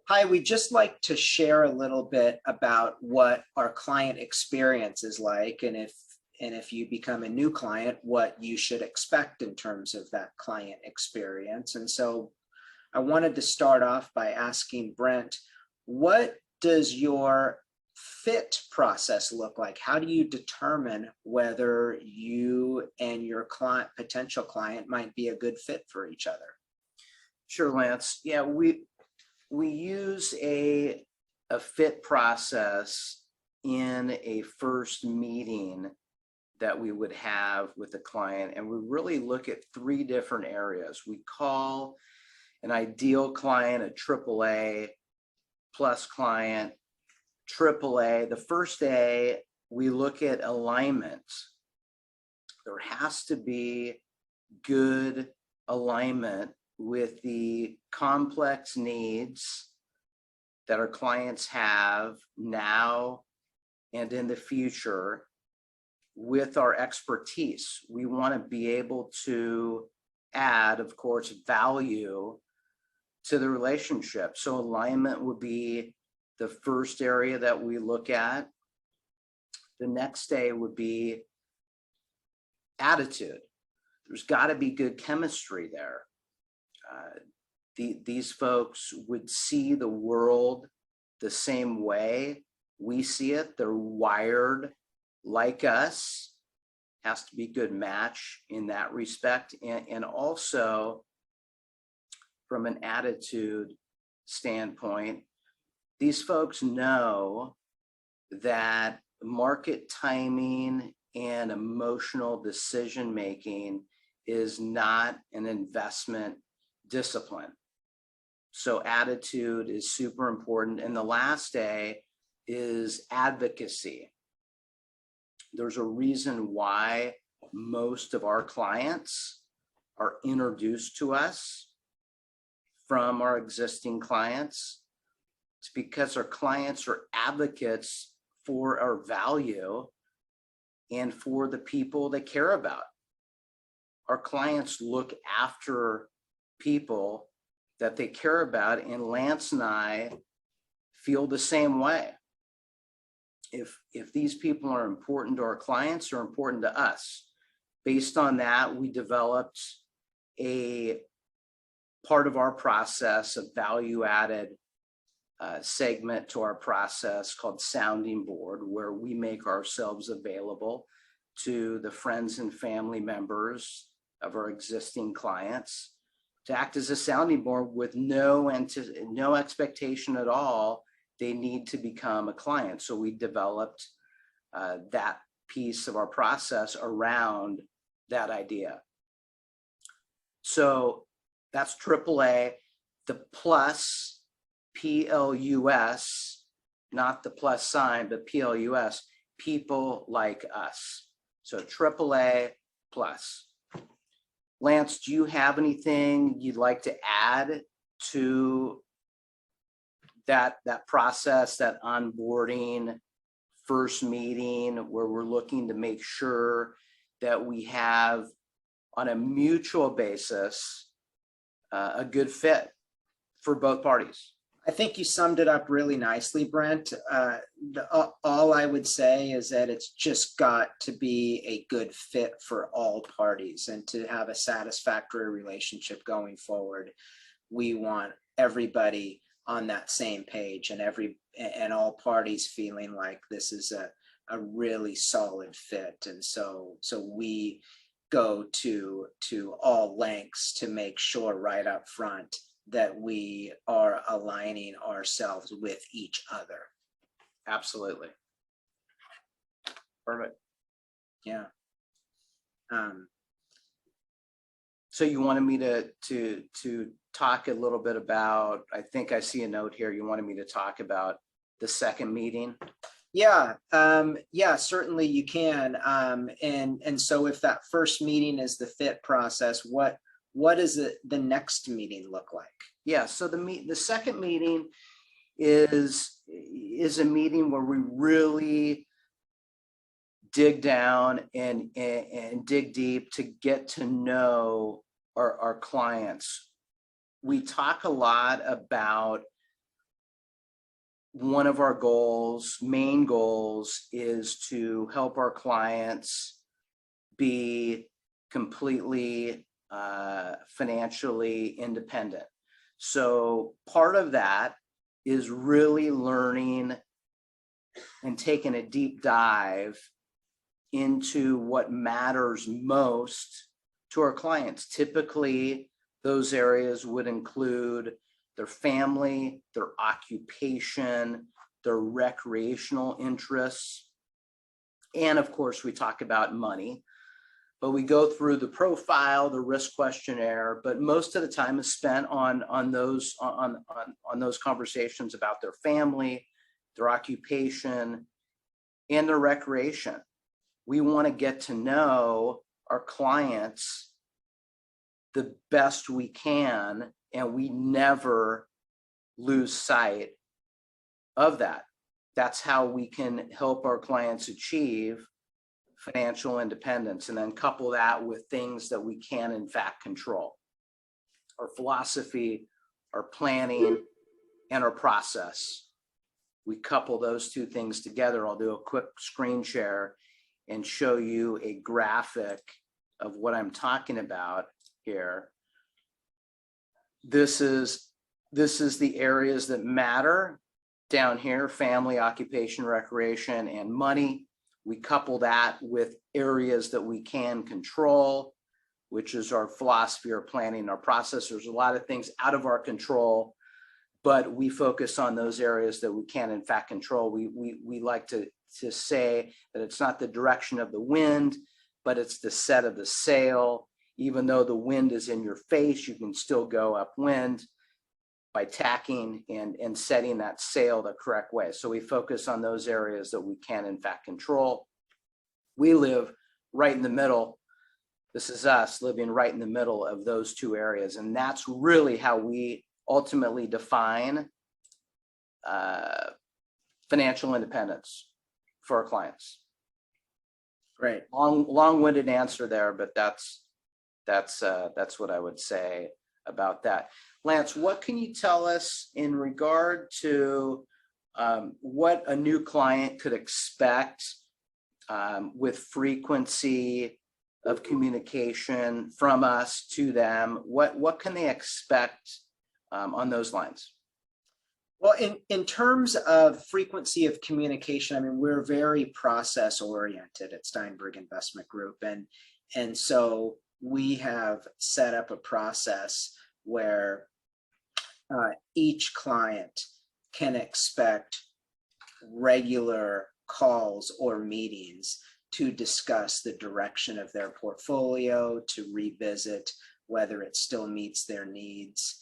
Hi, we'd just like to share a little bit about what our client experience is like, and if you become a new client, what you should expect in terms of that client experience. And so I wanted to start off by asking Brent, what does your fit process look like? How do you determine whether you and your potential client might be a good fit for each other? Sure, Lance. Yeah, we use a fit process in a first meeting that we would have with the client, and we really look at three different areas. We call an ideal client a AAA plus client. AAA, the first A, we look at alignment. There has to be good alignment with the complex needs that our clients have now and in the future with our expertise. We want to be able to add, of course, value to the relationship. So alignment would be the first area that we look at. The next day would be attitude. There's got to be good chemistry there. These folks would see the world the same way we see it. They're wired like us. Has to be good match in that respect. And also from an attitude standpoint, these folks know that market timing and emotional decision making is not an investment discipline. So attitude is super important. And the last A is advocacy. There's a reason why most of our clients are introduced to us from our existing clients. It's because our clients are advocates for our value and for the people they care about. Our clients look after people that they care about, and Lance and I feel the same way. If these people are important to our clients or important to us, based on that, we developed a part of our process, a value-added segment to our process called Sounding Board, where we make ourselves available to the friends and family members of our existing clients to act as a sounding board with no expectation at all they need to become a client. So we developed that piece of our process around that idea. So that's AAA. The plus, PLUS, not the plus sign, but PLUS, people like us. So AAA plus. Lance, do you have anything you'd like to add to that process, that onboarding first meeting where we're looking to make sure that we have on a mutual basis a good fit for both parties? I think you summed it up really nicely, Brent. All I would say is that it's just got to be a good fit for all parties, and to have a satisfactory relationship going forward. We want everybody on that same page, and all parties feeling like this is a really solid fit. And so we go to all lengths to make sure right up front that we are aligning ourselves with each other. Absolutely. Perfect. Yeah. So you wanted me to talk a little bit about, I think I see a note here, you wanted me to talk about the second meeting? Yeah, yeah, certainly you can. And so if that first meeting is the fit process, what does the next meeting look like? Yeah, so the second meeting is a meeting where we really dig down and dig deep to get to know our clients. We talk a lot about one of our main goals, is to help our clients be completely financially independent. So part of that is really learning and taking a deep dive into what matters most to our clients. Typically, those areas would include their family, their occupation, their recreational interests, and of course, we talk about money. But we go through the profile, the risk questionnaire, but most of the time is spent on those conversations about their family, their occupation, and their recreation. We want to get to know our clients the best we can, and we never lose sight of that. That's how we can help our clients achieve financial independence, and then couple that with things that we can in fact control: our philosophy, our planning, and our process. We couple those two things together. I'll do a quick screen share and show you a graphic of what I'm talking about here. This is the areas that matter down here: family, occupation, recreation, and money. We couple that with areas that we can control, which is our philosophy, our planning, our process. There's a lot of things out of our control, but we focus on those areas that we can in fact control. We like to say that it's not the direction of the wind, but it's the set of the sail. Even though the wind is in your face, you can still go upwind by tacking and setting that sail the correct way. So we focus on those areas that we can in fact control. We live right in the middle. This is us living right in the middle of those two areas. And that's really how we ultimately define financial independence for our clients. Great. Long-winded answer there, but that's what I would say about that. Lance, what can you tell us in regard to what a new client could expect with frequency of communication from us to them? What can they expect on those lines? Well, in terms of frequency of communication, I mean, we're very process oriented at Steinberg Investment Group. And so we have set up a process where each client can expect regular calls or meetings to discuss the direction of their portfolio, to revisit whether it still meets their needs,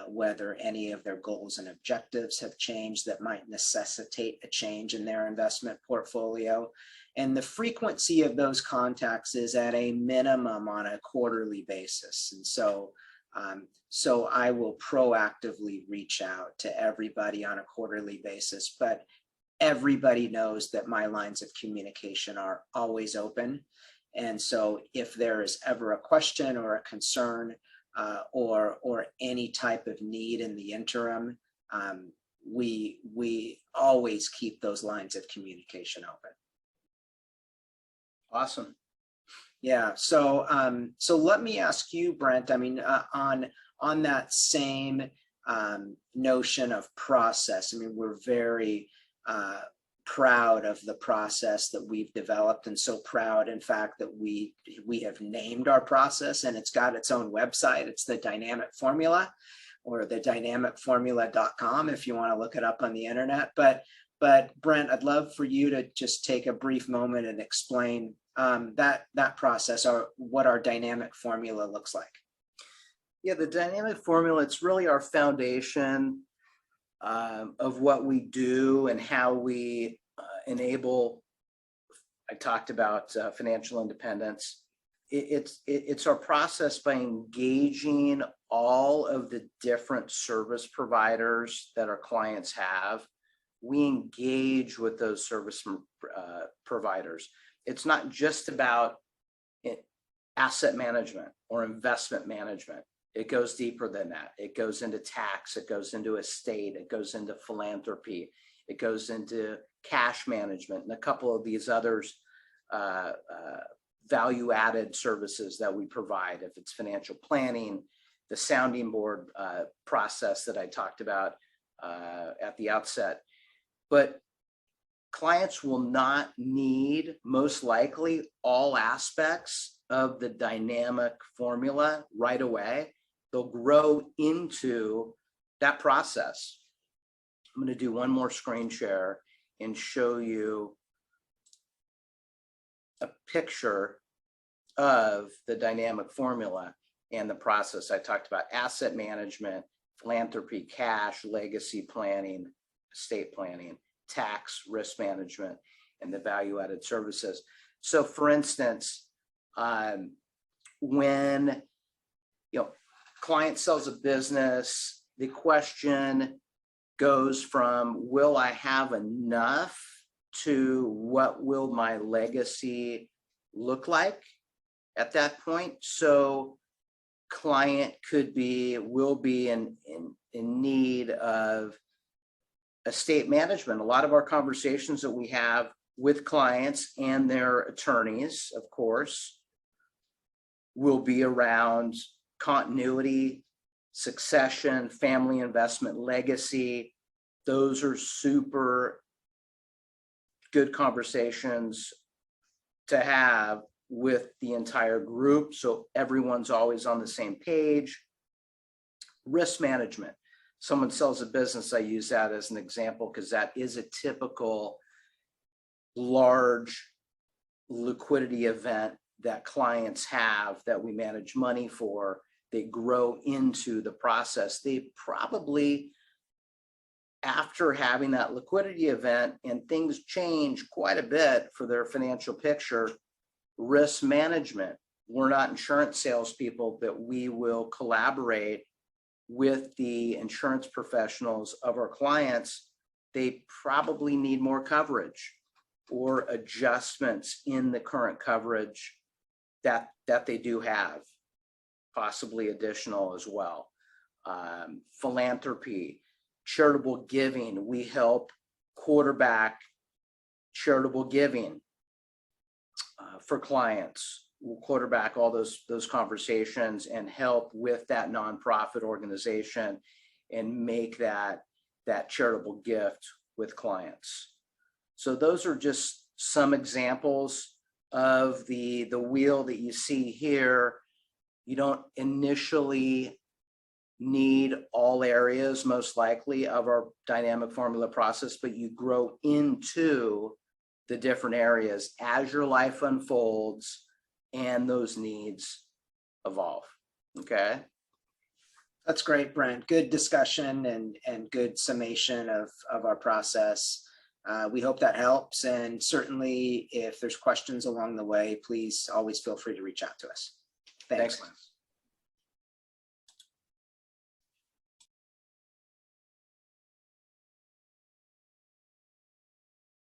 whether any of their goals and objectives have changed that might necessitate a change in their investment portfolio. And the frequency of those contacts is at a minimum on a quarterly basis. And so I will proactively reach out to everybody on a quarterly basis, but everybody knows that my lines of communication are always open. And so if there is ever a question or a concern or any type of need in the interim, we always keep those lines of communication open. Awesome. Yeah. So let me ask you, Brent. I mean, on that same notion of process. I mean, we're very proud of the process that we've developed, and so proud, in fact, that we have named our process, and it's got its own website. It's the Dynamic Formula, or the dynamicformula.com if you want to look it up on the internet. But Brent, I'd love for you to just take a brief moment and explain that process, or what our dynamic formula looks like. Yeah, the dynamic formula, it's really our foundation of what we do and how we enable. I talked about financial independence. It's our process by engaging all of the different service providers that our clients have. We engage with those service providers. It's not just about asset management or investment management. It goes deeper than that. It goes into tax, it goes into estate, it goes into philanthropy, it goes into cash management, and a couple of these others value-added services that we provide. If it's financial planning, the sounding board process that I talked about at the outset. But clients will not need, most likely, all aspects of the dynamic formula right away. They'll grow into that process. I'm going to do one more screen share and show you a picture of the dynamic formula and the process. I talked about asset management, philanthropy, cash, legacy planning, estate planning, tax, risk management, and the value-added services. So for instance, when client sells a business, the question goes from, will I have enough, to what will my legacy look like at that point? So client will be in need of estate management. A lot of our conversations that we have with clients and their attorneys, of course, will be around continuity, succession, family investment, legacy. Those are super good conversations to have with the entire group, so everyone's always on the same page. Risk management. Someone sells a business, I use that as an example because that is a typical large liquidity event that clients have that we manage money for. They grow into the process. They probably, after having that liquidity event and things change quite a bit for their financial picture, risk management. We're not insurance salespeople, but we will collaborate with the insurance professionals of our clients. They probably need more coverage or adjustments in the current coverage that they do have, possibly additional as well. Philanthropy, charitable giving. We help quarterback charitable giving for clients. We'll quarterback all those conversations and help with that nonprofit organization and make that charitable gift with clients. So those are just some examples of the wheel that you see here. You don't initially need all areas, most likely, of our dynamic formula process, but you grow into the different areas as your life unfolds and those needs evolve. Okay. That's great, Brent. Good discussion and good summation of our process. We hope that helps. And certainly if there's questions along the way, please always feel free to reach out to us. Thanks. Thanks.